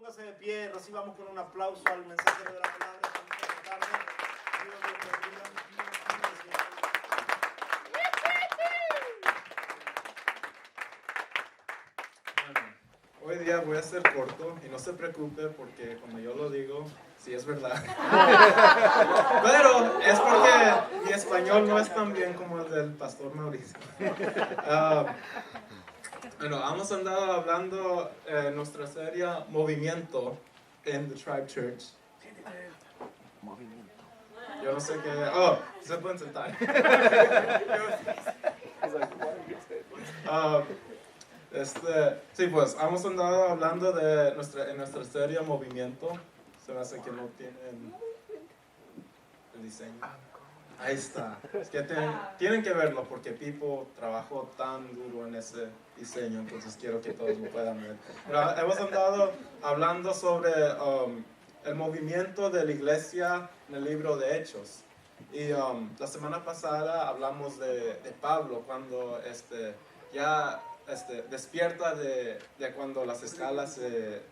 Póngase de pie, recibamos con un aplauso al mensajero de la palabra. Dios los bendiga. Hoy día voy a ser corto y no se preocupe porque cuando yo lo digo, sí es verdad. Pero es porque mi español no es tan bien como el del pastor Mauricio. Bueno, hemos andado hablando en nuestra serie Movimiento en The Tribe Church. Yo no sé qué... Oh, se pueden sentar. Sí, pues hemos andado hablando de en nuestra serie Movimiento. Se me hace que no tienen el diseño. Ahí está. Es que tienen que verlo porque Pipo trabajó tan duro en ese diseño, entonces quiero que todos lo puedan ver. Pero hemos andado hablando sobre el movimiento de la iglesia en el libro de Hechos. Y la semana pasada hablamos de Pablo cuando ya despierta de cuando las escalas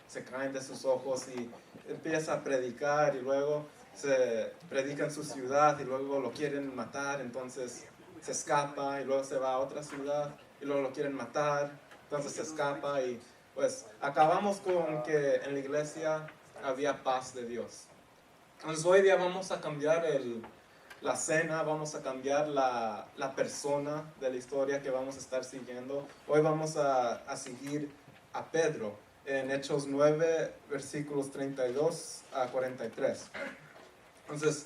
se caen de sus ojos y empieza a predicar y luego se predica en su ciudad y luego lo quieren matar, entonces se escapa y luego se va a otra ciudad y luego lo quieren matar, entonces se escapa y pues acabamos con que en la iglesia había paz de Dios. Entonces hoy día vamos a cambiar la escena, vamos a cambiar la persona de la historia que vamos a estar siguiendo. Hoy vamos a seguir a Pedro en Hechos 9, versículos 32 a 43. Entonces,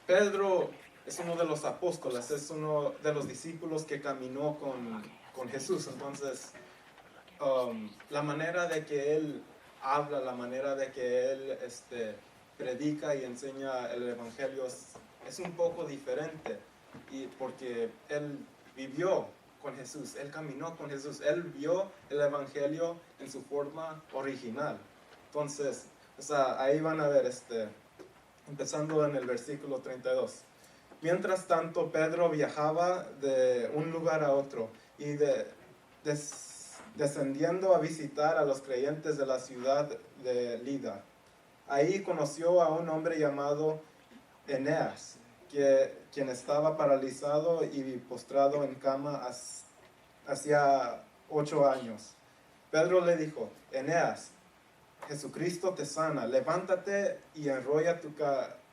Pedro es uno de los apóstoles, es uno de los discípulos que caminó con Jesús. Entonces, la manera de que él habla, la manera de que él predica y enseña el evangelio es un poco diferente, y porque él vivió con Jesús, él caminó con Jesús, él vio el evangelio en su forma original. Entonces, ahí van a ver empezando en el versículo 32. Mientras tanto, Pedro viajaba de un lugar a otro y descendiendo a visitar a los creyentes de la ciudad de Lida. Ahí conoció a un hombre llamado Eneas, quien estaba paralizado y postrado en cama hacía 8 años. Pedro le dijo: Eneas, Jesucristo te sana, levántate y enrolla tu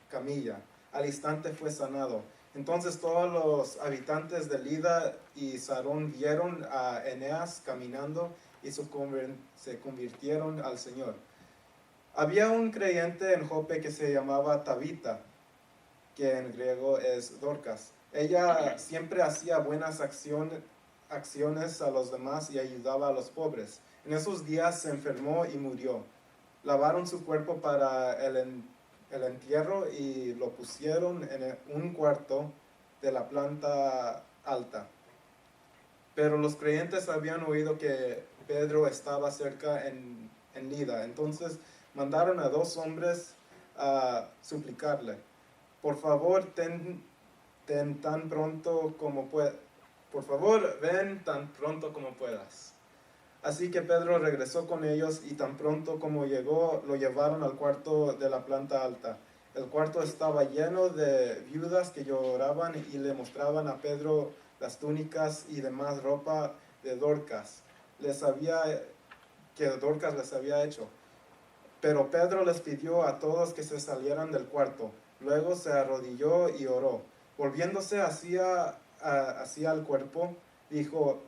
camilla. Al instante fue sanado. Entonces todos los habitantes de Lida y Sarón vieron a Eneas caminando y se convirtieron al Señor. Había un creyente en Jope que se llamaba Tabita, que en griego es Dorcas. Ella siempre hacía buenas acciones a los demás y ayudaba a los pobres. En esos días se enfermó y murió. Lavaron su cuerpo para el entierro y lo pusieron en un cuarto de la planta alta. Pero los creyentes habían oído que Pedro estaba cerca en Lida. Entonces mandaron a 2 hombres a suplicarle: por favor, ven tan pronto como puedas. Así que Pedro regresó con ellos y tan pronto como llegó, lo llevaron al cuarto de la planta alta. El cuarto estaba lleno de viudas que lloraban y le mostraban a Pedro las túnicas y demás ropa de Dorcas, que Dorcas les había hecho. Pero Pedro les pidió a todos que se salieran del cuarto. Luego se arrodilló y oró. Volviéndose hacia el cuerpo, dijo: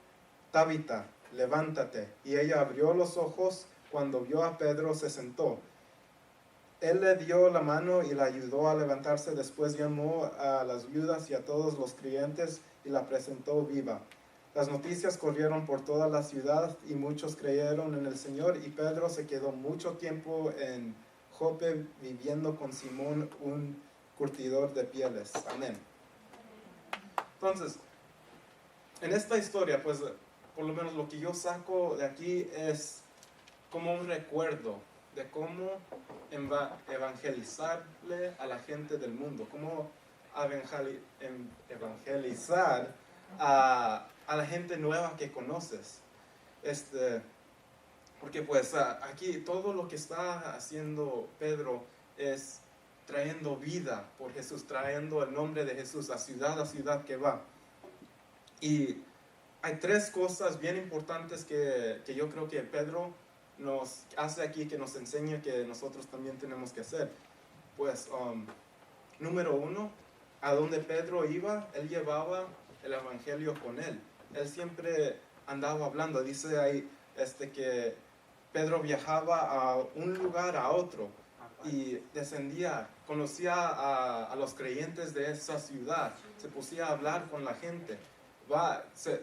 Tabita, levántate. Y ella abrió los ojos. Cuando vio a Pedro, se sentó. Él le dio la mano y la ayudó a levantarse. Después llamó a las viudas y a todos los creyentes y la presentó viva. Las noticias corrieron por toda la ciudad y muchos creyeron en el Señor, y Pedro se quedó mucho tiempo en Jope viviendo con Simón, un curtidor de pieles. Amén. Entonces, en esta historia, pues, por lo menos lo que yo saco de aquí es como un recuerdo de cómo evangelizarle a la gente del mundo, cómo evangelizar a la gente nueva que conoces. Porque pues aquí todo lo que está haciendo Pedro es trayendo vida por Jesús, trayendo el nombre de Jesús a ciudad que va. Y hay tres cosas bien importantes que yo creo que Pedro nos hace aquí, que nos enseña que nosotros también tenemos que hacer. Pues, número uno, a donde Pedro iba, él llevaba el evangelio con él. Él siempre andaba hablando. Dice ahí que Pedro viajaba a un lugar a otro y descendía, conocía a los creyentes de esa ciudad, se pusía a hablar con la gente.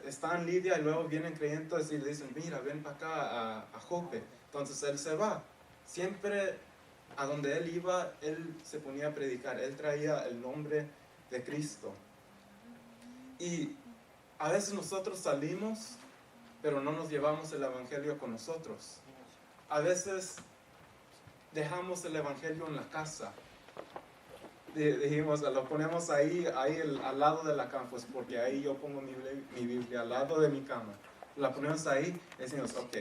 Está en Lidia y luego vienen creyentes y le dicen, mira, ven para acá a Jope. Entonces él se va. Siempre a donde él iba, él se ponía a predicar, él traía el nombre de Cristo. Y a veces nosotros salimos, pero no nos llevamos el evangelio con nosotros. A veces dejamos el evangelio en la casa. Dijimos, lo ponemos ahí al lado de la cama, pues porque ahí yo pongo mi Biblia al lado de mi cama. La ponemos ahí y decimos, ok,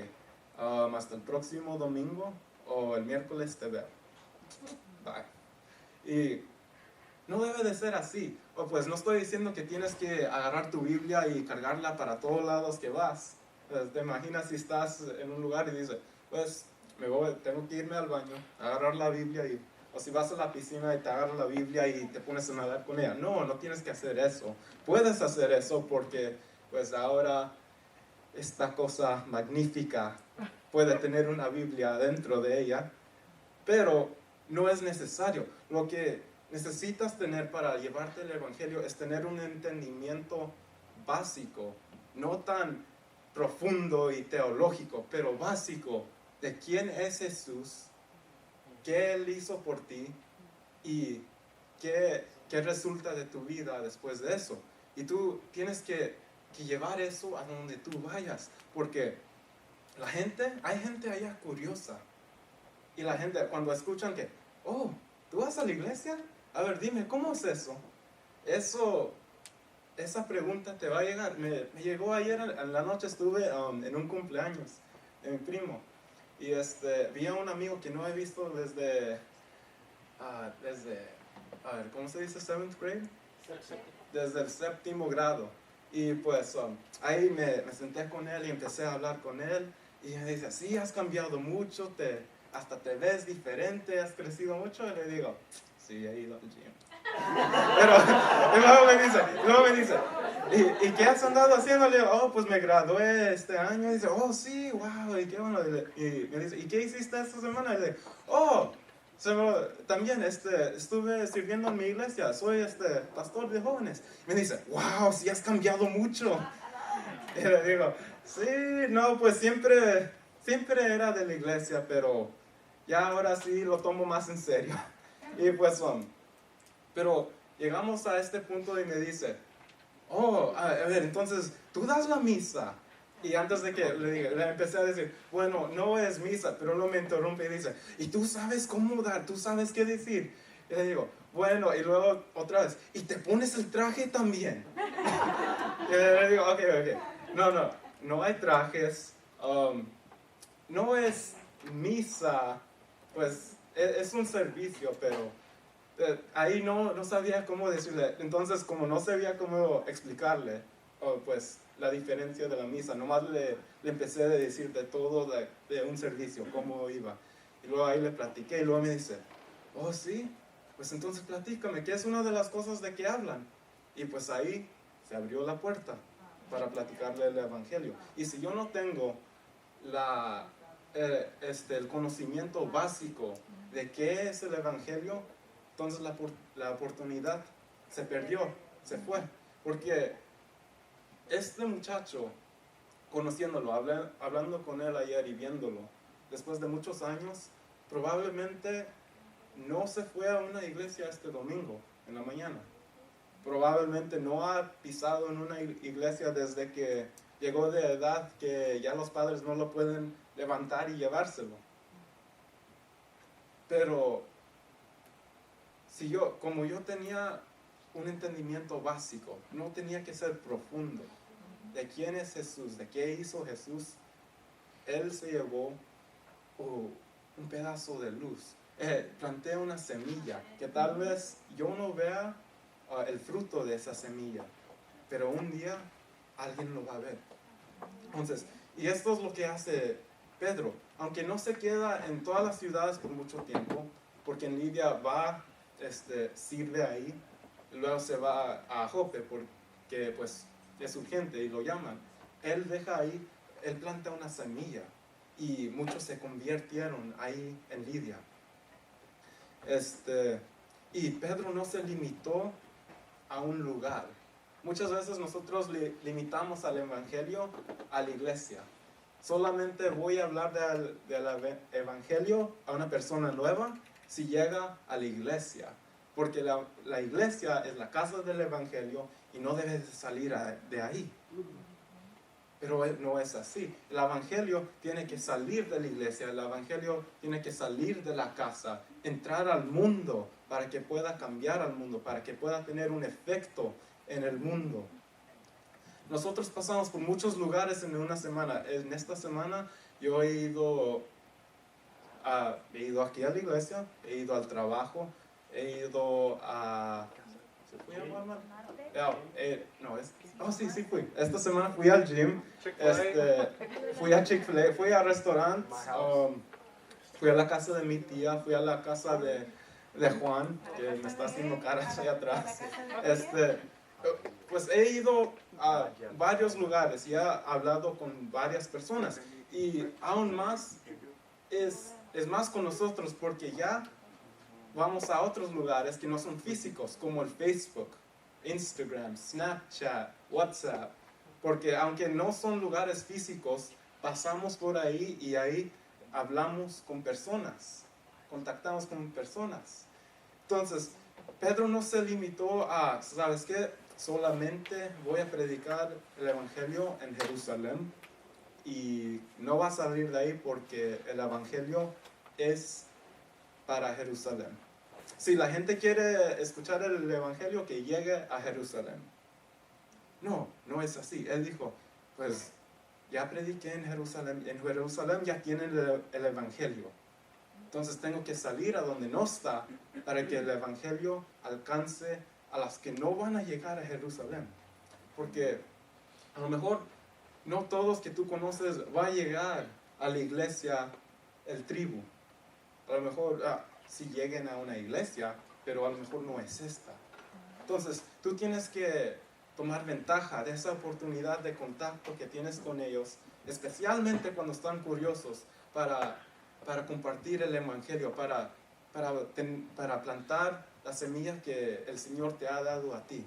hasta el próximo domingo o el miércoles te veo. Bye. Y no debe de ser así. O pues no estoy diciendo que tienes que agarrar tu Biblia y cargarla para todos lados que vas. Pues, te imaginas si estás en un lugar y dices, pues tengo que irme al baño, agarrar la Biblia o si vas a la piscina y te agarras la Biblia y te pones a nadar con ella. No, no tienes que hacer eso. Puedes hacer eso porque pues ahora esta cosa magnífica puede tener una Biblia dentro de ella, pero no es necesario. Lo que necesitas tener para llevarte el evangelio es tener un entendimiento básico, no tan profundo y teológico, pero básico de quién es Jesús, qué Él hizo por ti y qué resulta de tu vida después de eso. Y tú tienes que llevar eso a donde tú vayas, porque hay gente allá curiosa. Y la gente cuando escuchan que, oh, ¿tú vas a la iglesia? A ver, dime, ¿cómo es eso? Esa pregunta te va a llegar. Me llegó ayer en la noche, estuve en un cumpleaños de mi primo. Y vi a un amigo que no he visto desde a ver, ¿cómo se dice? ¿7th grade? Desde el 7º grado. Y pues ahí me senté con él y empecé a hablar con él. Y me dice, sí, has cambiado mucho, hasta te ves diferente, has crecido mucho. Y le digo, sí, he ido al gym. Pero y luego me dice, ¿y qué has andado haciendo? Le digo, oh, pues me gradué este año. Y dice, oh, sí, wow, y qué bueno. Y me dice, ¿y qué hiciste esta semana? Y le digo, oh, también estuve sirviendo en mi iglesia, soy pastor de jóvenes. Me dice, wow, sí has cambiado mucho. Y le digo, sí, no, pues siempre era de la iglesia, pero ya ahora sí lo tomo más en serio. Y pues, pero llegamos a este punto y me dice, oh, a ver, entonces, ¿tú das la misa? Y antes de que le empecé a decir, bueno, no es misa, pero luego me interrumpe y dice, ¿y tú sabes cómo dar? ¿Tú sabes qué decir? Y le digo, bueno, y luego otra vez, ¿y te pones el traje también? Y le digo, ok, no hay trajes, no es misa, pues es un servicio, pero ahí no sabía cómo decirle. Entonces, como no sabía cómo explicarle, pues la diferencia de la misa, nomás le empecé a decir de todo de un servicio, cómo iba. Y luego ahí le platiqué y luego me dice, oh sí, pues entonces platícame, ¿qué es una de las cosas de que hablan? Y pues ahí se abrió la puerta para platicarle el evangelio. Y si yo no tengo el conocimiento básico de qué es el evangelio, entonces la oportunidad se perdió, se fue. Porque este muchacho, conociéndolo, hablando con él ayer y viéndolo, después de muchos años, probablemente no se fue a una iglesia este domingo en la mañana. Probablemente no ha pisado en una iglesia desde que llegó de edad que ya los padres no lo pueden levantar y llevárselo. Pero como yo tenía un entendimiento básico, no tenía que ser profundo de quién es Jesús, de qué hizo Jesús, Él se llevó o un pedazo de luz. Planté una semilla que tal vez yo no vea el fruto de esa semilla, pero un día alguien lo va a ver. Entonces, y esto es lo que hace Pedro, aunque no se queda en todas las ciudades por mucho tiempo, porque en Lidia va, sirve ahí, luego se va a Jope porque pues es urgente y lo llaman. Él deja ahí, él planta una semilla y muchos se convirtieron ahí en Lidia. Y Pedro no se limitó a un lugar. Muchas veces nosotros limitamos al evangelio a la iglesia. Solamente voy a hablar del evangelio a una persona nueva si llega a la iglesia. Porque la iglesia es la casa del evangelio y no debe salir de ahí. Pero no es así. El evangelio tiene que salir de la iglesia, el evangelio tiene que salir de la casa, entrar al mundo para que pueda cambiar al mundo, para que pueda tener un efecto en el mundo. Nosotros pasamos por muchos lugares en una semana. En esta semana yo he ido aquí a la iglesia, he ido al trabajo, he ido a... ¿Se fue a Walmart? Sí fui. Esta semana fui al gym, fui a Chick-fil-A, fui a restaurantes, fui a la casa de mi tía, fui a la casa de Juan, que me está haciendo caras allá atrás. Pues he ido a varios lugares y he hablado con varias personas. Y aún más, es más con nosotros porque ya vamos a otros lugares que no son físicos, como el Facebook, Instagram, Snapchat, WhatsApp. Porque aunque no son lugares físicos, pasamos por ahí y ahí hablamos con personas, contactamos con personas. Entonces, Pedro no se limitó a, ¿sabes qué? Solamente voy a predicar el evangelio en Jerusalén y no va a salir de ahí porque el evangelio es para Jerusalén. Si la gente quiere escuchar el evangelio, que llegue a Jerusalén. No es así. Él dijo, pues ya prediqué en Jerusalén ya tienen el evangelio. Entonces tengo que salir a donde no está para que el evangelio alcance a las que no van a llegar a Jerusalén. Porque a lo mejor no todos que tú conoces van a llegar a la iglesia, el tribu. A lo mejor si lleguen a una iglesia, pero a lo mejor no es esta. Entonces tú tienes que tomar ventaja de esa oportunidad de contacto que tienes con ellos, especialmente cuando están curiosos, para compartir el evangelio, para plantar la semilla que el Señor te ha dado a ti.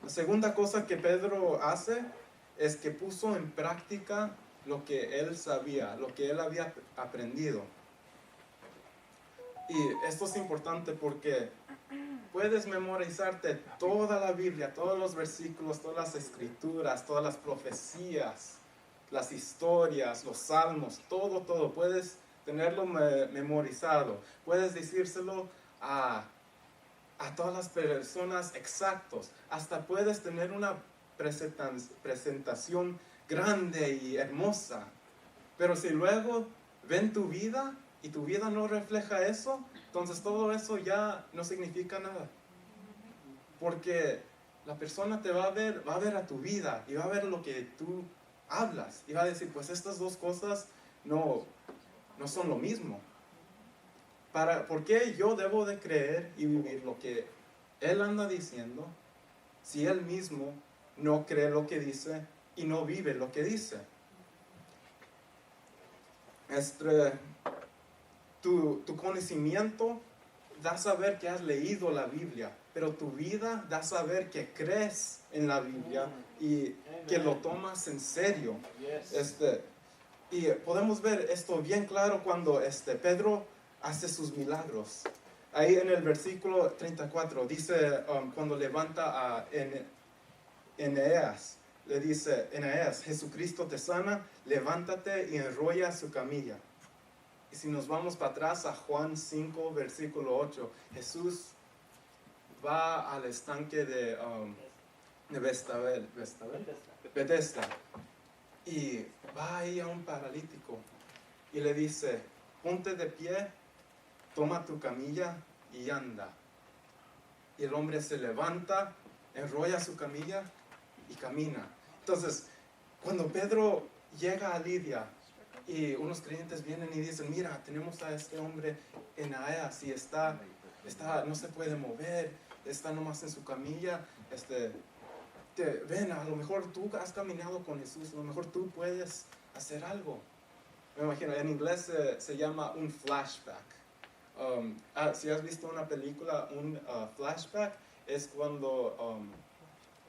La segunda cosa que Pedro hace es que puso en práctica lo que él sabía, lo que él había aprendido. Y esto es importante porque puedes memorizarte toda la Biblia, todos los versículos, todas las escrituras, todas las profecías, las historias, los salmos, todo. Puedes tenerlo memorizado. Puedes decírselo a todas las personas exactos. Hasta puedes tener una presentación grande y hermosa. Pero si luego ven tu vida y tu vida no refleja eso, entonces todo eso ya no significa nada. Porque la persona te va a ver a tu vida y va a ver lo que tú hablas y va a decir, pues estas dos cosas no son lo mismo. ¿Por qué yo debo de creer y vivir lo que él anda diciendo si él mismo no cree lo que dice y no vive lo que dice? Tu conocimiento da a saber que has leído la Biblia, pero tu vida da a saber que crees en la Biblia y que lo tomas en serio. Y podemos ver esto bien claro cuando Pedro hace sus milagros. Ahí en el versículo 34 dice, cuando levanta a Eneas, le dice, Eneas, Jesucristo te sana, levántate y enrolla su camilla. Y si nos vamos para atrás a Juan 5, versículo 8, Jesús va al estanque de Bethesda y va ahí a un paralítico y le dice, ponte de pie, toma tu camilla y anda. Y el hombre se levanta, enrolla su camilla y camina. Entonces, cuando Pedro llega a Lidia y unos creyentes vienen y dicen, mira, tenemos a este hombre en Aeas y no se puede mover, está nomás en su camilla, ven, a lo mejor tú has caminado con Jesús, a lo mejor tú puedes hacer algo. Me imagino, en inglés se llama un flashback. Si has visto una película, un flashback es cuando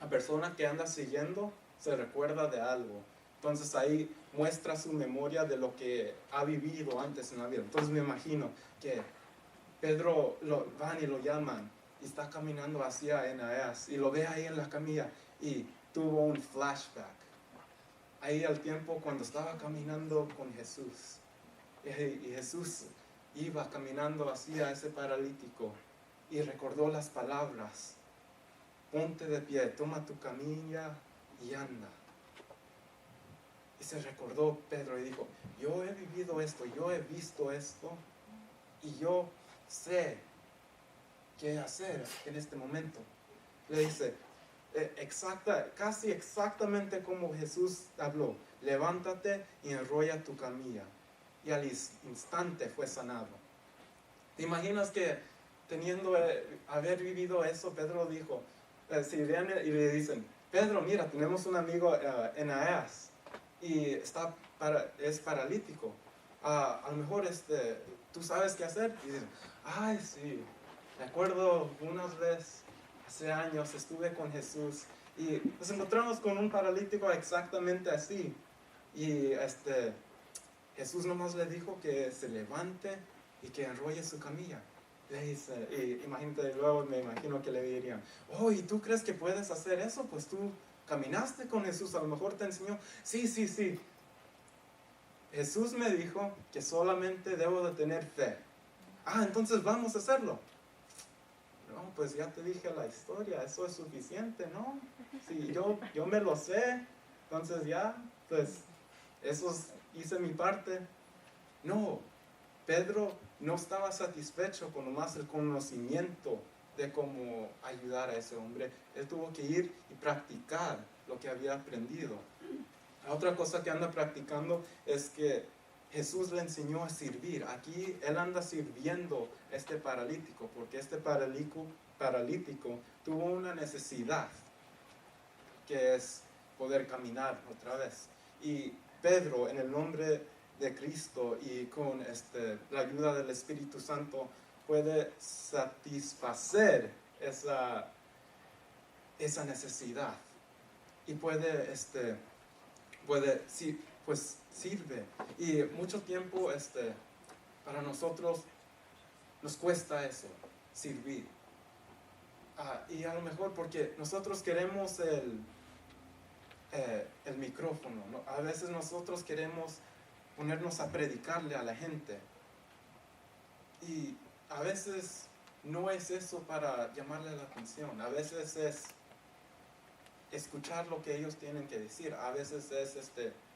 la persona que anda siguiendo se recuerda de algo. Entonces ahí muestra su memoria de lo que ha vivido antes en la vida. Entonces me imagino que Pedro van y lo llaman y está caminando hacia Eneas y lo ve ahí en la camilla y tuvo un flashback. Ahí al tiempo cuando estaba caminando con Jesús y Jesús iba caminando hacia ese paralítico y recordó las palabras, ponte de pie, toma tu camilla y anda. Y se recordó Pedro y dijo, yo he vivido esto, yo he visto esto y yo sé qué hacer en este momento. Le dice, casi exactamente como Jesús habló, levántate y enrolla tu camilla. Y al instante fue sanado. ¿Te imaginas que haber vivido eso, Pedro dijo, si vienen y le dicen, Pedro, mira, tenemos un amigo en Aeas y es paralítico. A lo mejor tú sabes qué hacer. Y dicen, ay, sí, me acuerdo unas veces, hace años, estuve con Jesús y nos encontramos con un paralítico exactamente así. Y Jesús nomás le dijo que se levante y que enrolle su camilla. Le dice, y imagínate, luego me imagino que le dirían, oh, ¿y tú crees que puedes hacer eso? Pues tú caminaste con Jesús, a lo mejor te enseñó. Sí. Jesús me dijo que solamente debo de tener fe. Entonces vamos a hacerlo. No, pues ya te dije la historia, eso es suficiente, ¿no? Sí, yo me lo sé, entonces ya, pues, hice mi parte. No, Pedro no estaba satisfecho con nomás el conocimiento de cómo ayudar a ese hombre. Él tuvo que ir y practicar lo que había aprendido. La otra cosa que anda practicando es que Jesús le enseñó a servir. Aquí él anda sirviendo a este paralítico, porque este paralítico tuvo una necesidad, que es poder caminar otra vez. Y Pedro, en el nombre de Cristo y con la ayuda del Espíritu Santo, puede satisfacer esa necesidad. Y sí, pues sirve. Y mucho tiempo para nosotros nos cuesta eso, servir. Y a lo mejor porque nosotros queremos el micrófono, ¿no? A veces nosotros queremos ponernos a predicarle a la gente. Y a veces no es eso para llamarle la atención. A veces es escuchar lo que ellos tienen que decir. A veces es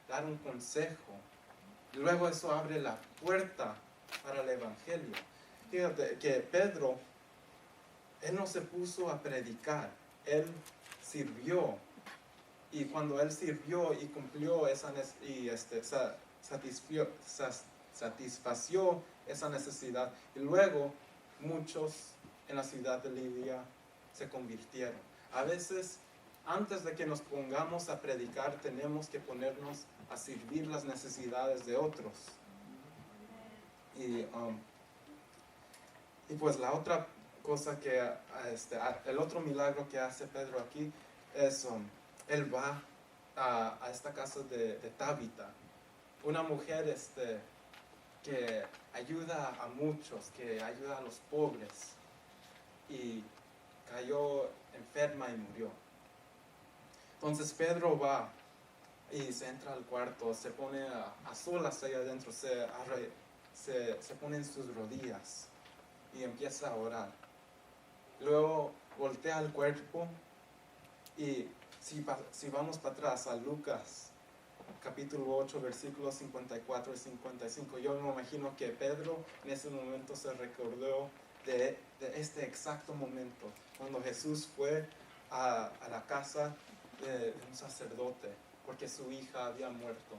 dar un consejo. Y luego eso abre la puerta para el evangelio. Fíjate que Pedro, él no se puso a predicar, él sirvió. Y cuando él sirvió y cumplió satisfació esa necesidad, y luego muchos en la ciudad de Lidia se convirtieron. A veces, antes de que nos pongamos a predicar, tenemos que ponernos a servir las necesidades de otros. Y pues la otra cosa el otro milagro que hace Pedro aquí es, él va a esta casa de Tabita, una mujer que ayuda a muchos, que ayuda a los pobres, y cayó enferma y murió. Entonces Pedro va y se entra al cuarto, se pone a solas ahí adentro, se pone en sus rodillas y empieza a orar. Luego voltea al cuerpo y si vamos para atrás a Lucas capítulo 8, versículos 54 y 55. Yo me imagino que Pedro en ese momento se recordó de este exacto momento, cuando Jesús fue a la casa de un sacerdote, porque su hija había muerto.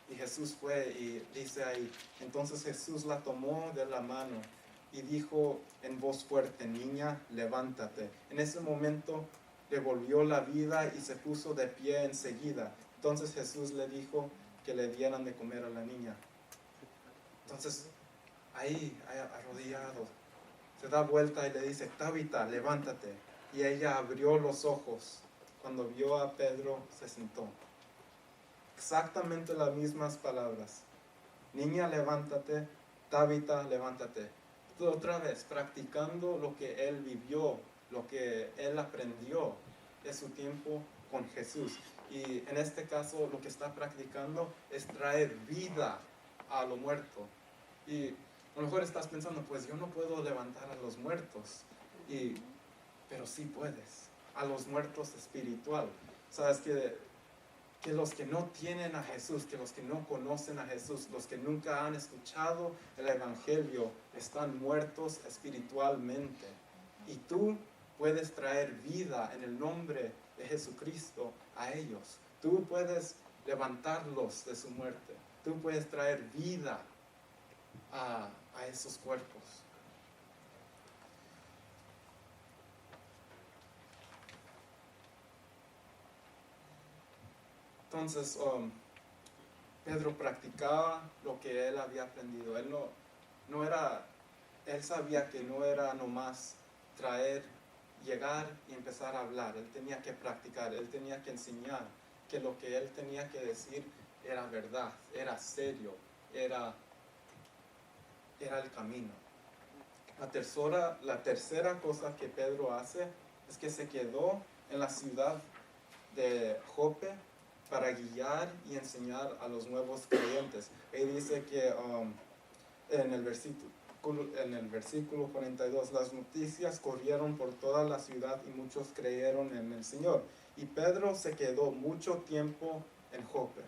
Y Jesús fue y dice ahí, entonces Jesús la tomó de la mano y dijo en voz fuerte, niña, levántate. En ese momento le volvió la vida y se puso de pie enseguida. Entonces Jesús le dijo que le dieran de comer a la niña. Entonces, ahí, arrodillado, se da vuelta y le dice, Tabita, levántate. Y ella abrió los ojos. Cuando vio a Pedro, se sentó. Exactamente las mismas palabras. Niña, levántate. Tabita, levántate. Otra vez, practicando lo que él vivió, lo que él aprendió de su tiempo con Jesús. Y en este caso, lo que está practicando es traer vida a lo muerto. Y a lo mejor estás pensando, pues yo no puedo levantar a los muertos. Pero sí puedes, a los muertos espiritual. Sabes que los que no tienen a Jesús, que los que no conocen a Jesús, los que nunca han escuchado el Evangelio, están muertos espiritualmente. Y tú puedes traer vida en el nombre de Jesucristo a ellos. Tú puedes levantarlos de su muerte. Tú puedes traer vida a esos cuerpos. Entonces, Pedro practicaba lo que él había aprendido. Él sabía que no era nomás llegar y empezar a hablar. Él tenía que practicar, él tenía que enseñar que lo que él tenía que decir era verdad, era serio, era el camino. La tercera cosa que Pedro hace es que se quedó en la ciudad de Jope para guiar y enseñar a los nuevos creyentes. Y dice que en el versículo 42, las noticias corrieron por toda la ciudad y muchos creyeron en el Señor. Y Pedro se quedó mucho tiempo en Jope.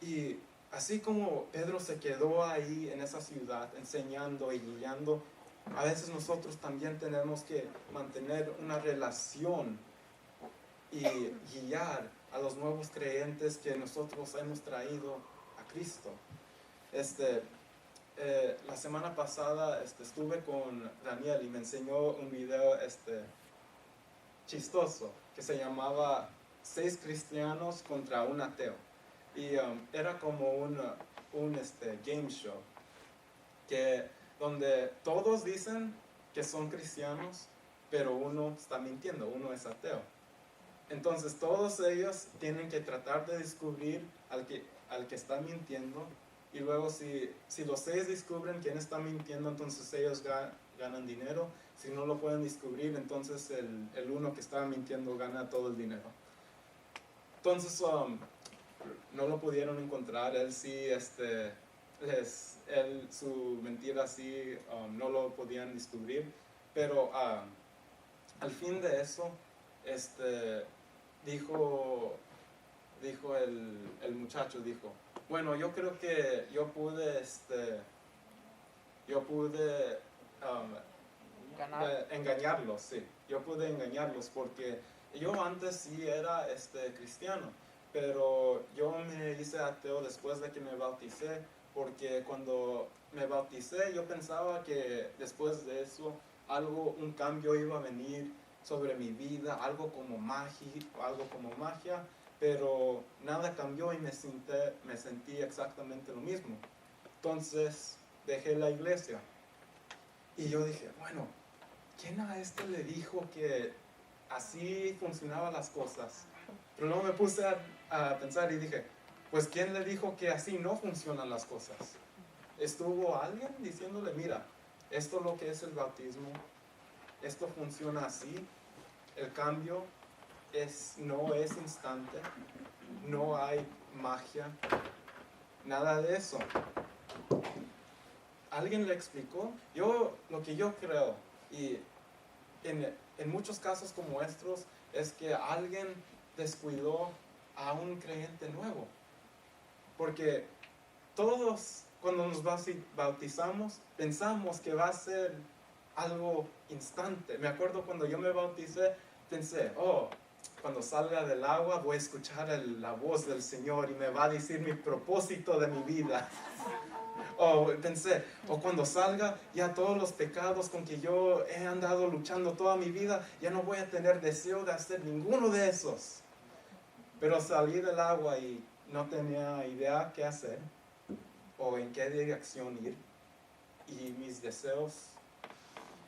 Y así como Pedro se quedó ahí en esa ciudad enseñando y guiando, a veces nosotros también tenemos que mantener una relación y guiar a los nuevos creyentes que nosotros hemos traído a Cristo. La semana pasada estuve con Daniel y me enseñó un video chistoso que se llamaba 6 cristianos contra un ateo. Y era como un game show donde todos dicen que son cristianos, pero uno está mintiendo, uno es ateo. Entonces todos ellos tienen que tratar de descubrir al que está mintiendo, y luego si los 6 descubren quién está mintiendo, entonces ellos ganan dinero. Si no lo pueden descubrir, entonces el uno que está mintiendo gana todo el dinero. Entonces no lo pudieron encontrar. Él sí, su mentira sí no lo podían descubrir, pero al fin de eso dijo el muchacho, bueno, yo creo que yo pude engañarlos, sí. Yo pude engañarlos porque yo antes sí era cristiano, pero yo me hice ateo después de que me bauticé, porque cuando me bauticé yo pensaba que después de eso un cambio iba a venir sobre mi vida, algo como magia, pero nada cambió y me sentí exactamente lo mismo. Entonces dejé la iglesia y yo dije, bueno, ¿quién a le dijo que así funcionaban las cosas? Pero luego me puse a pensar y dije, pues ¿quién le dijo que así no funcionan las cosas? ¿Estuvo alguien diciéndole, mira, esto es lo que es el bautismo, esto funciona así, el cambio no es instante, no hay magia, nada de eso? ¿Alguien le explicó? Lo que yo creo, y en muchos casos como estos, es que alguien descuidó a un creyente nuevo. Porque todos cuando nos bautizamos pensamos que va a ser algo instante. Me acuerdo cuando yo me bauticé, pensé, cuando salga del agua voy a escuchar la voz del Señor y me va a decir mi propósito de mi vida. Pensé, cuando salga ya todos los pecados con que yo he andado luchando toda mi vida, ya no voy a tener deseo de hacer ninguno de esos. Pero salí del agua y no tenía idea qué hacer o en qué dirección ir, y mis deseos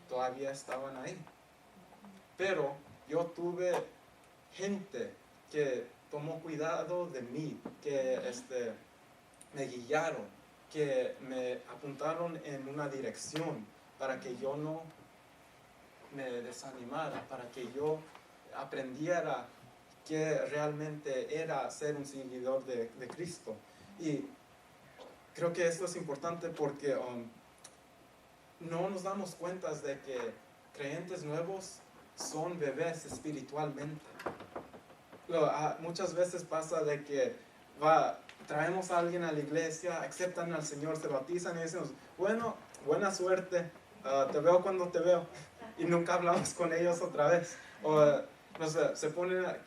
todavía estaban ahí. Pero yo tuve gente que tomó cuidado de mí, que me guiaron, que me apuntaron en una dirección para que yo no me desanimara, para que yo aprendiera que realmente era ser un seguidor de Cristo. Y creo que esto es importante porque no nos damos cuenta de que creyentes nuevos son bebés espiritualmente. Muchas veces pasa de que traemos a alguien a la iglesia, aceptan al Señor, se bautizan y decimos, bueno, buena suerte, te veo cuando te veo, y nunca hablamos con ellos otra vez. No sé,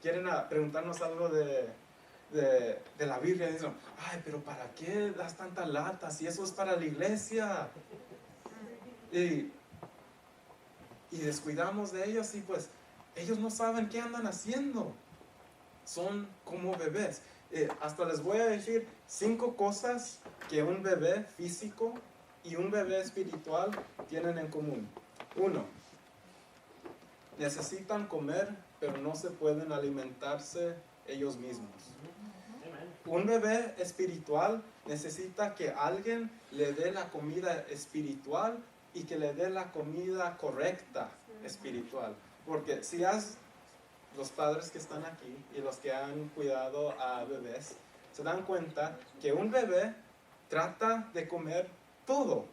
quieren preguntarnos algo de la Biblia y dicen, ay, pero ¿para qué das tanta lata si eso es para la iglesia? Y descuidamos de ellos y pues ellos no saben qué andan haciendo. Son como bebés. Hasta les voy a decir 5 cosas que un bebé físico y un bebé espiritual tienen en común. 1. Necesitan comer, pero no se pueden alimentarse ellos mismos. Un bebé espiritual necesita que alguien le dé la comida espiritual y que le dé la comida correcta espiritual. Porque si los padres que están aquí y los que han cuidado a bebés se dan cuenta que un bebé trata de comer todo.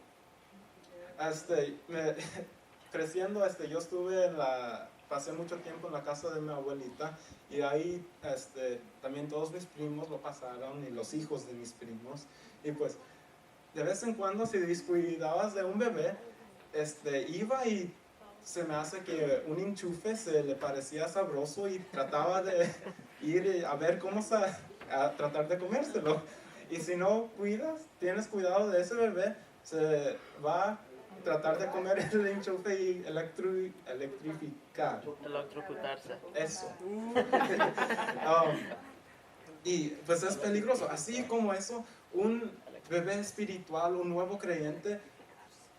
Creciendo, yo pasé mucho tiempo en la casa de mi abuelita, y ahí también todos mis primos lo pasaron y los hijos de mis primos, y pues de vez en cuando si descuidabas de un bebé, iba y se me hace que un enchufe se le parecía sabroso y trataba de ir a ver cómo a tratar de comérselo. Y si no tienes cuidado de ese bebé, se va a tratar de comer el enchufe y electrocutarse. Eso. Y pues es peligroso. Así como eso, un bebé espiritual, un nuevo creyente,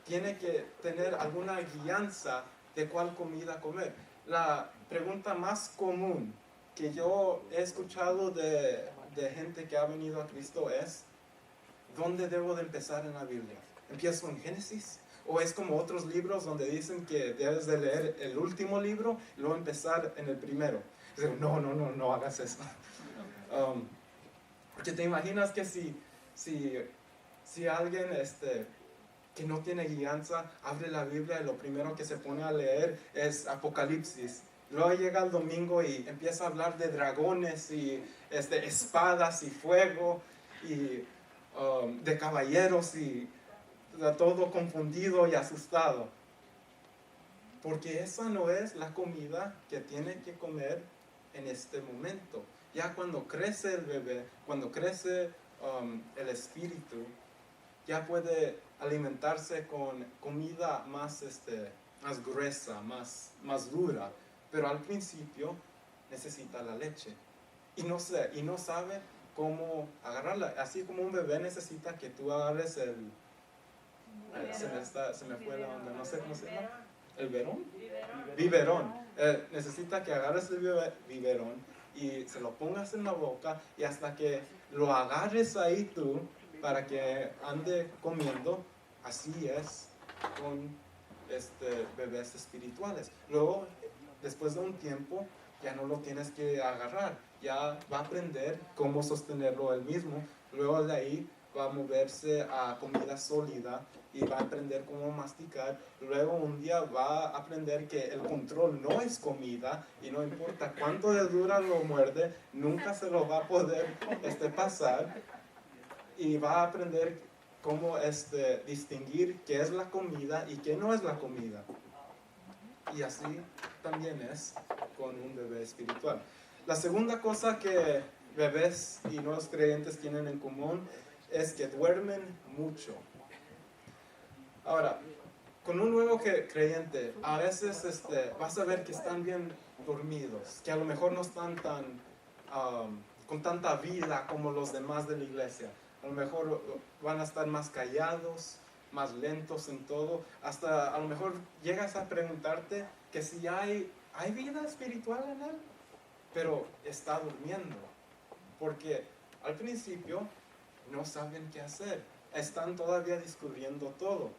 tiene que tener alguna guianza de cuál comida comer. La pregunta más común que yo he escuchado de gente que ha venido a Cristo es, ¿dónde debo de empezar en la Biblia? ¿Empiezo en Génesis? ¿O es como otros libros donde dicen que debes de leer el último libro y luego empezar en el primero? Digo, no hagas eso. Porque te imaginas que si alguien que no tiene guianza abre la Biblia y lo primero que se pone a leer es Apocalipsis. Luego llega el domingo y empieza a hablar de dragones y espadas y fuego y de caballeros, y todo confundido y asustado. Porque esa no es la comida que tiene que comer en este momento. Ya cuando crece el bebé, cuando crece el espíritu, ya puede alimentarse con comida más gruesa, más dura. Pero al principio necesita la leche. Y no sabe cómo agarrarla. Así como un bebé necesita que tú agarres se me fue la onda, no sé cómo se llama. ¿El verón? Biberón. Necesita que agarres el biberón y se lo pongas en la boca, y hasta que lo agarres ahí tú para que ande comiendo. Así es con bebés espirituales. Luego, después de un tiempo, ya no lo tienes que agarrar, ya va a aprender cómo sostenerlo él mismo. Luego de ahí va a moverse a comida sólida y va a aprender cómo masticar. Luego un día va a aprender que el control no es comida y no importa cuánto de dura lo muerde, nunca se lo va a poder pasar. Y va a aprender cómo distinguir qué es la comida y qué no es la comida. Y así también es con un bebé espiritual. La segunda cosa que bebés y nuevos creyentes tienen en común es que duermen mucho. Ahora, con un nuevo creyente, a veces vas a ver que están bien dormidos, que a lo mejor no están con tanta vida como los demás de la iglesia. A lo mejor van a estar más callados, más lentos en todo. Hasta a lo mejor llegas a preguntarte que si hay vida espiritual en él, pero está durmiendo. Porque al principio no saben qué hacer. Están todavía descubriendo todo.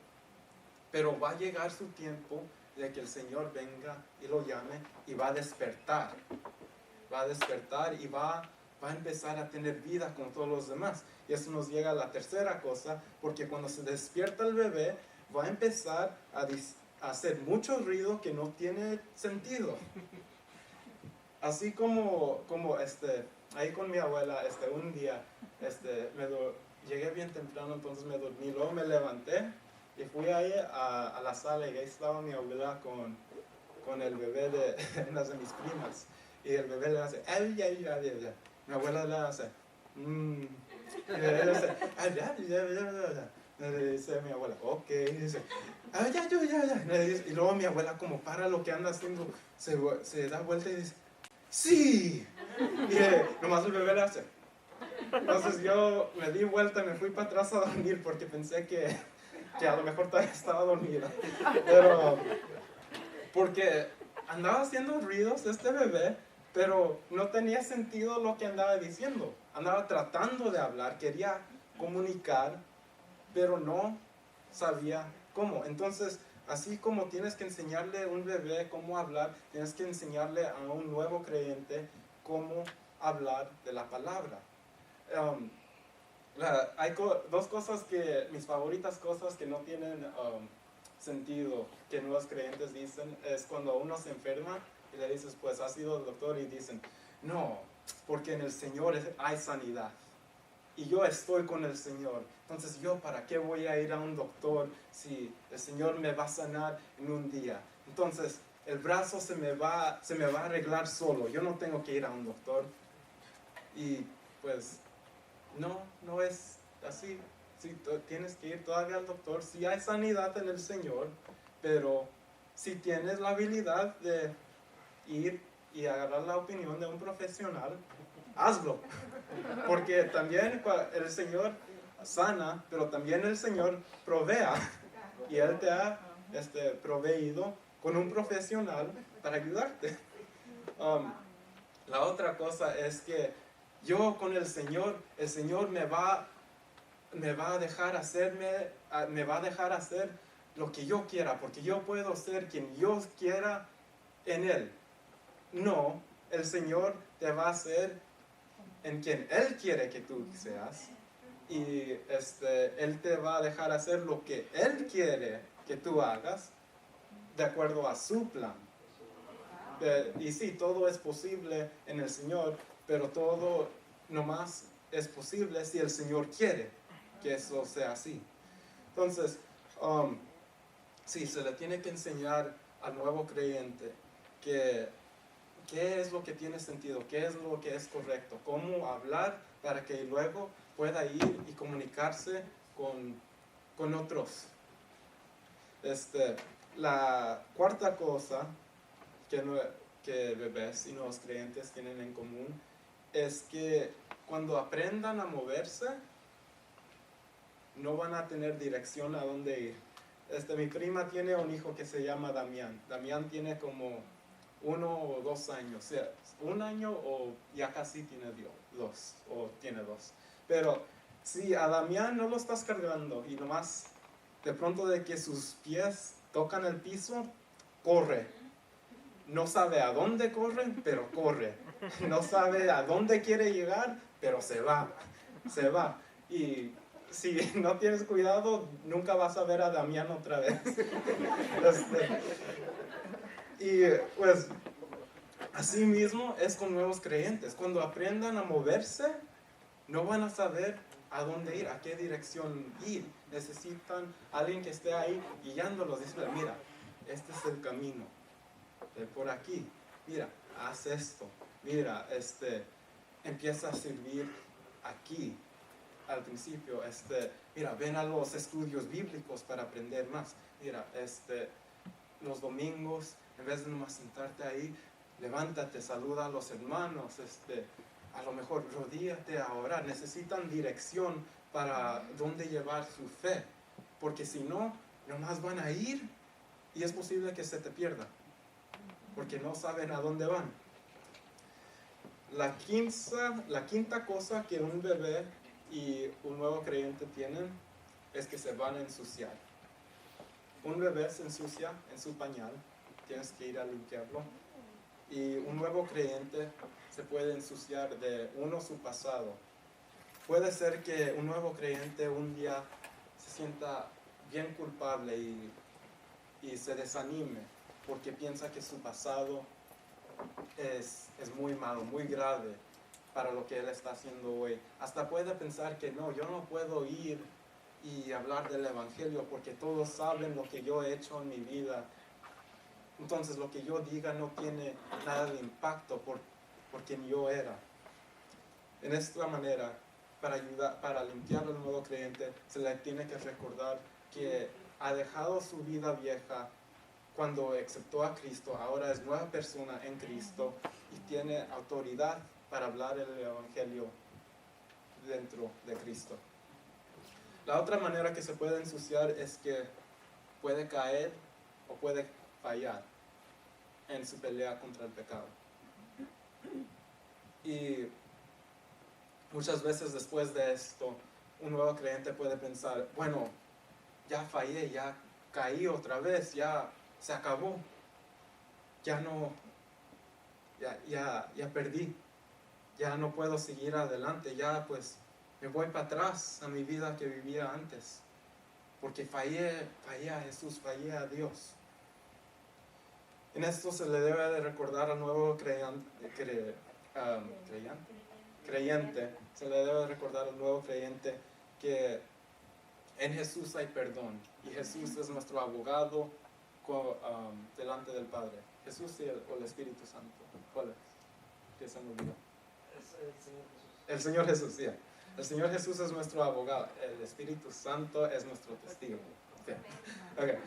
Pero va a llegar su tiempo de que el Señor venga y lo llame y va a despertar. Va a despertar y va a empezar a tener vida con todos los demás. Y eso nos llega a la tercera cosa, porque cuando se despierta el bebé, va a empezar a hacer mucho ruido que no tiene sentido. Así como ahí con mi abuela, un día, llegué bien temprano, entonces me dormí, luego me levanté y fui ahí a la sala y ahí estaba mi abuela con el bebé de una de mis primas. Y el bebé le hace, ay, ay, ay, ay, ay. Mi abuela le hace, y el bebé le hace, ay, ay, ay, ay, ay. Le dice mi abuela, ok, y dice, ay, ay, ay, ay, ay. Y luego mi abuela como para lo que anda haciendo, se da vuelta y dice, sí. Y nomás el bebé le hace. Entonces yo me di vuelta y me fui para atrás a dormir porque pensé que a lo mejor todavía estaba dormida. Pero porque andaba haciendo ruidos bebé, pero no tenía sentido lo que andaba diciendo. Andaba tratando de hablar, quería comunicar, pero no sabía cómo. Entonces, así como tienes que enseñarle a un bebé cómo hablar, tienes que enseñarle a un nuevo creyente cómo hablar de la palabra. Hay dos cosas mis favoritas cosas que no tienen sentido que nuevos creyentes dicen es cuando uno se enferma y le dices, pues has ido al doctor, y dicen, no, porque en el Señor hay sanidad y yo estoy con el Señor. Entonces yo para qué voy a ir a un doctor si el Señor me va a sanar en un día. Entonces el brazo se me va a arreglar solo, yo no tengo que ir a un doctor. Y pues no es así. Sí, tienes que ir todavía al doctor. Sí hay sanidad en el Señor, pero si tienes la habilidad de ir y agarrar la opinión de un profesional, hazlo. Porque también el Señor sana, pero también el Señor provea. Y Él te ha proveído con un profesional para ayudarte. La otra cosa es que yo con el Señor me va a dejar hacer lo que yo quiera, porque yo puedo ser quien yo quiera en Él. No, el Señor te va a hacer en quien Él quiere que tú seas, y Él te va a dejar hacer lo que Él quiere que tú hagas, de acuerdo a su plan. Y sí, todo es posible en el Señor, pero todo nomás es posible si el Señor quiere que eso sea así. Entonces, sí, se le tiene que enseñar al nuevo creyente qué es lo que tiene sentido, qué es lo que es correcto, cómo hablar para que luego pueda ir y comunicarse con otros. La cuarta cosa que bebés y nuevos creyentes tienen en común es que cuando aprendan a moverse, no van a tener dirección a dónde ir. Mi prima tiene un hijo que se llama Damián. Damián tiene como 1 o 2 años, o sea, 1 año o ya casi tiene 2, o tiene 2. Pero si a Damián no lo estás cargando y nomás de pronto de que sus pies tocan el piso, corre. No sabe a dónde corre, pero corre. No sabe a dónde quiere llegar, pero se va. Y si no tienes cuidado, nunca vas a ver a Damián otra vez. Y pues, así mismo es con nuevos creyentes. Cuando aprendan a moverse, no van a saber a dónde ir, a qué dirección ir. Necesitan alguien que esté ahí guiándolos. Dice, mira, este es el camino. Por aquí. Mira, haz esto. Mira, empieza a servir aquí. Al principio, mira, ven a los estudios bíblicos para aprender más. Mira, los domingos, en vez de nomás sentarte ahí, levántate, saluda a los hermanos, a lo mejor rodíate a orar. Necesitan dirección para dónde llevar su fe, porque si no, nomás van a ir y es posible que se te pierda, porque no saben a dónde van. La quinta cosa que un bebé y un nuevo creyente tienen es que se van a ensuciar. Un bebé se ensucia en su pañal, tienes que ir a limpiarlo. Y un nuevo creyente se puede ensuciar de su pasado. Puede ser que un nuevo creyente un día se sienta bien culpable y se desanime porque piensa que su pasado es muy malo, muy grave para lo que él está haciendo hoy. Hasta puede pensar que no, yo no puedo ir y hablar del evangelio porque todos saben lo que yo he hecho en mi vida. Entonces lo que yo diga no tiene nada de impacto por quien yo era. En esta manera, para limpiar al nuevo creyente, se le tiene que recordar que ha dejado su vida vieja cuando aceptó a Cristo. Ahora es nueva persona en Cristo y tiene autoridad para hablar el evangelio dentro de Cristo. La otra manera que se puede ensuciar es que puede caer o puede fallar en su pelea contra el pecado. Y muchas veces después de esto, un nuevo creyente puede pensar, bueno, ya fallé, ya caí otra vez, ya se acabó, ya no, ya perdí, ya no puedo seguir adelante, ya pues me voy para atrás a mi vida que vivía antes, porque fallé a Jesús, fallé a Dios. En esto se le debe de recordar al nuevo creyente, se le debe de recordar al nuevo creyente que en Jesús hay perdón y Jesús es nuestro abogado delante del Padre. Jesús y el Espíritu Santo. ¿Cuál es? ¿Qué se me olvidó? El Señor Jesús, sí. El Señor Jesús es nuestro abogado. El Espíritu Santo es nuestro testigo. Sí. Okay.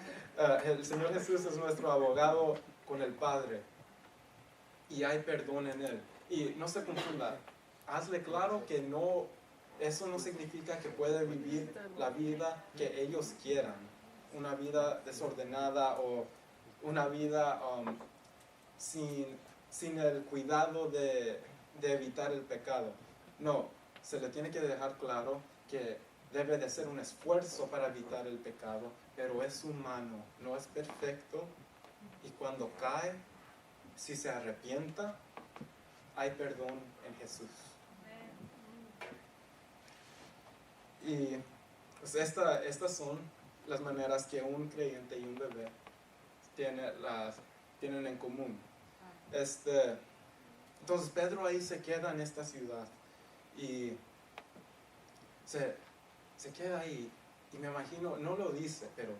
El Señor Jesús es nuestro abogado con el Padre y hay perdón en Él. Y no se confunda, hazle claro que eso no significa que puede vivir la vida que ellos quieran, una vida desordenada o una vida sin el cuidado de evitar el pecado. No, se le tiene que dejar claro que debe de ser un esfuerzo para evitar el pecado, pero es humano, no es perfecto, y cuando cae, si se arrepienta, hay perdón en Jesús. Y pues estas son las maneras que un creyente y un bebé tienen en común. Entonces Pedro ahí se queda en esta ciudad y se queda ahí, y me imagino, no lo dice, pero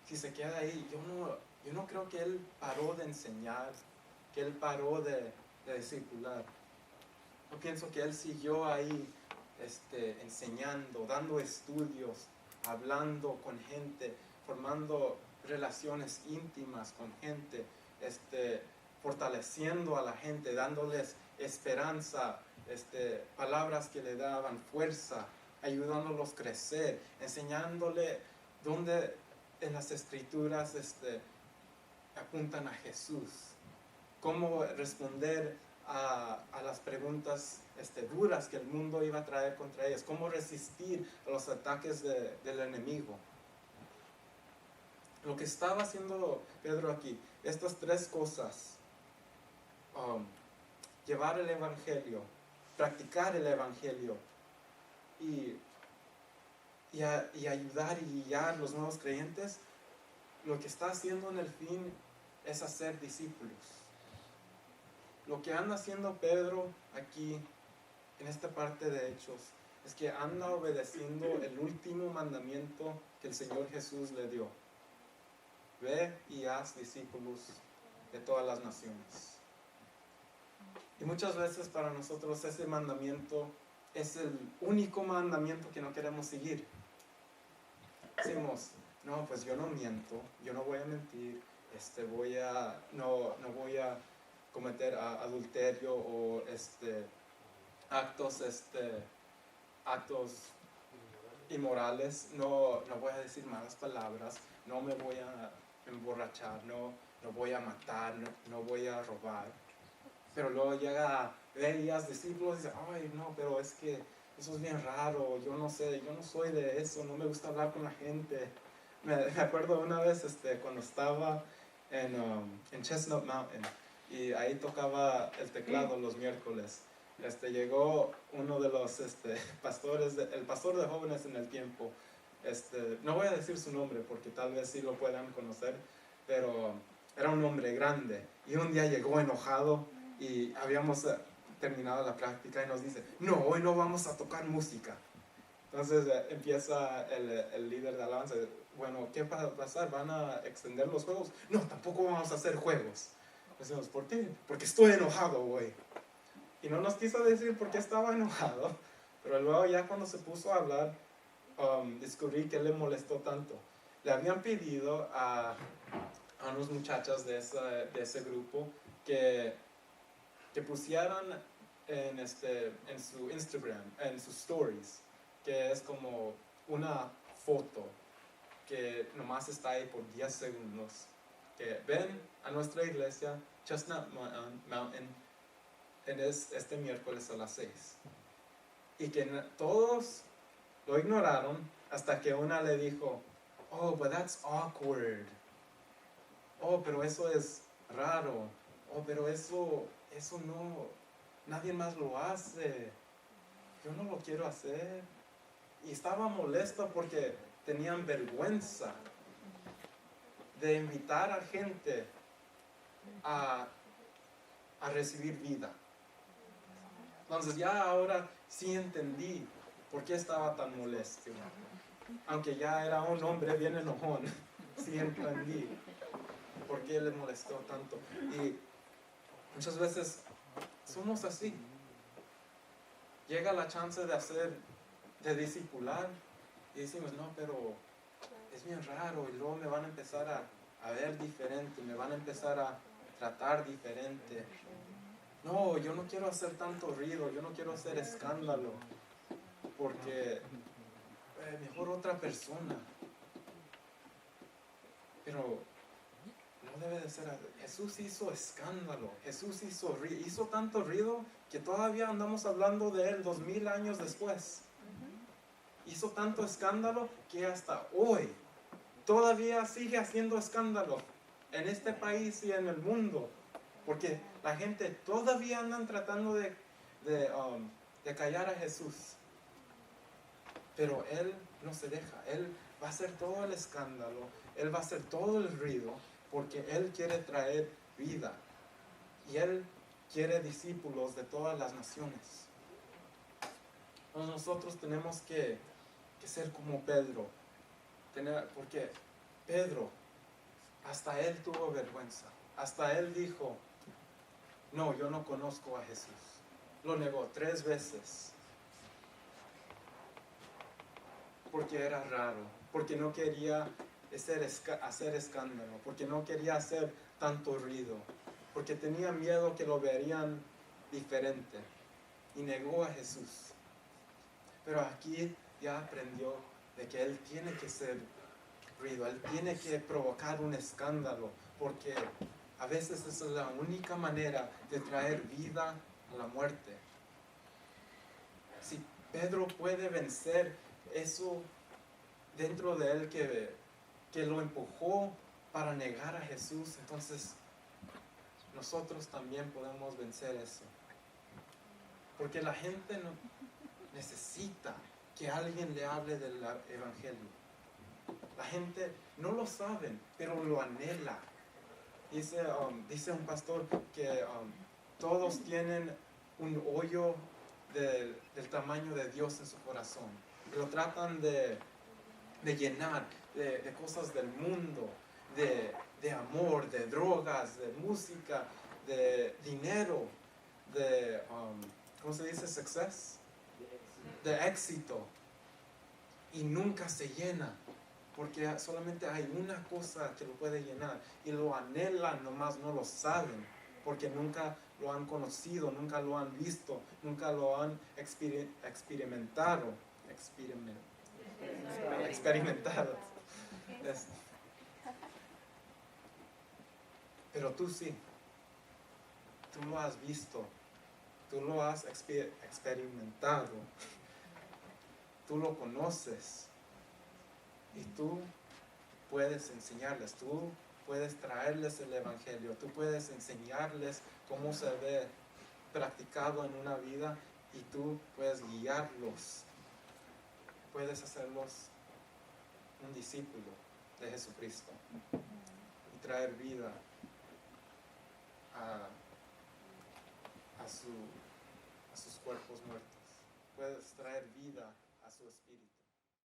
si se queda ahí, yo no creo que él paró de enseñar, que él paró de discipular. Yo pienso que él siguió ahí enseñando, dando estudios, hablando con gente, formando relaciones íntimas con gente, fortaleciendo a la gente, dándoles esperanza, palabras que le daban fuerza, ayudándolos a crecer, enseñándole dónde en las escrituras apuntan a Jesús, cómo responder a las preguntas duras que el mundo iba a traer contra ellos, cómo resistir a los ataques del enemigo. Lo que estaba haciendo Pedro aquí, estas tres cosas, llevar el evangelio, practicar el evangelio y y ayudar y guiar los nuevos creyentes, lo que está haciendo en el fin es hacer discípulos. Lo que anda haciendo Pedro aquí, en esta parte de Hechos, es que anda obedeciendo el último mandamiento que el Señor Jesús le dio. Ve y haz discípulos de todas las naciones. Y muchas veces para nosotros ese mandamiento es el único mandamiento que no queremos seguir. Decimos, no, pues yo no miento, yo no voy a mentir, no voy a cometer adulterio o actos inmorales, no voy a decir malas palabras, no me voy a emborrachar, no voy a matar, no voy a robar. Pero luego llega ellas, discípulos, y dice, ay, no, pero es que eso es bien raro, yo no sé, yo no soy de eso, no me gusta hablar con la gente. Me acuerdo una vez cuando estaba en Chestnut Mountain y ahí tocaba el teclado los miércoles. Llegó uno de los pastores, el pastor de jóvenes en el tiempo. No voy a decir su nombre porque tal vez sí lo puedan conocer, pero era un hombre grande y un día llegó enojado y habíamos terminado la práctica y nos dice, no, hoy no vamos a tocar música. Entonces empieza el líder de alabanza, bueno, ¿qué va a pasar? ¿Van a extender los juegos? No, tampoco vamos a hacer juegos. Decimos, ¿por qué? Porque estoy enojado, güey. Y no nos quiso decir por qué estaba enojado, pero luego ya cuando se puso a hablar, descubrí que le molestó tanto. Le habían pedido a unas muchachas de ese grupo que pusieran en su Instagram, en sus stories, que es como una foto que nomás está ahí por 10 segundos, que ven a nuestra iglesia, Chestnut Mountain, este miércoles a las 6. Y que todos lo ignoraron hasta que una le dijo, oh, but that's awkward. Oh, pero eso es raro. Oh, pero eso no, nadie más lo hace. Yo no lo quiero hacer. Y estaba molesto porque tenían vergüenza de invitar a gente a recibir vida. Entonces ya ahora sí entendí por qué estaba tan molesto. Aunque ya era un hombre bien enojón, sí entendí por qué le molestó tanto. Y muchas veces somos así. Llega la chance de discipular y decimos, no, pero es bien raro y luego me van a empezar a ver diferente, me van a empezar a tratar diferente. No, yo no quiero hacer tanto ruido, yo no quiero hacer escándalo, porque mejor otra persona. Pero no debe de ser así. Jesús hizo escándalo, Jesús hizo tanto ruido que todavía andamos hablando de él 2000 años después. Hizo tanto escándalo que hasta hoy todavía sigue haciendo escándalo en este país y en el mundo. Porque la gente todavía andan tratando de callar a Jesús. Pero Él no se deja. Él va a hacer todo el escándalo. Él va a hacer todo el ruido. Porque Él quiere traer vida. Y Él quiere discípulos de todas las naciones. Entonces nosotros tenemos que ser como Pedro. Porque Pedro, hasta él tuvo vergüenza. Hasta él dijo, no, yo no conozco a Jesús. Lo negó 3 veces. Porque era raro. Porque no quería hacer escándalo. Porque no quería hacer tanto ruido. Porque tenía miedo que lo verían diferente. Y negó a Jesús. Pero aquí ya aprendió de que él tiene que ser ruido. Él tiene que provocar un escándalo. Porque a veces esa es la única manera de traer vida a la muerte. Si Pedro puede vencer eso dentro de él que lo empujó para negar a Jesús, entonces nosotros también podemos vencer eso. Porque la gente necesita que alguien le hable del evangelio. La gente no lo sabe, pero lo anhela. Dice un pastor que todos tienen un hoyo del tamaño de Dios en su corazón. Lo tratan de llenar de cosas del mundo, de amor, de drogas, de música, de dinero, de, ¿cómo se dice? Success, de éxito. Y nunca se llena, porque solamente hay una cosa que lo puede llenar, y lo anhelan, nomás no lo saben, porque nunca lo han conocido, nunca lo han visto, nunca lo han experimentado. Pero tú sí, tú lo has visto, tú lo has experimentado, tú lo conoces, y tú puedes enseñarles, tú puedes traerles el evangelio, tú puedes enseñarles cómo se ve practicado en una vida, y tú puedes guiarlos, puedes hacerlos un discípulo de Jesucristo y traer vida a sus cuerpos muertos. Puedes traer vida a su espíritu.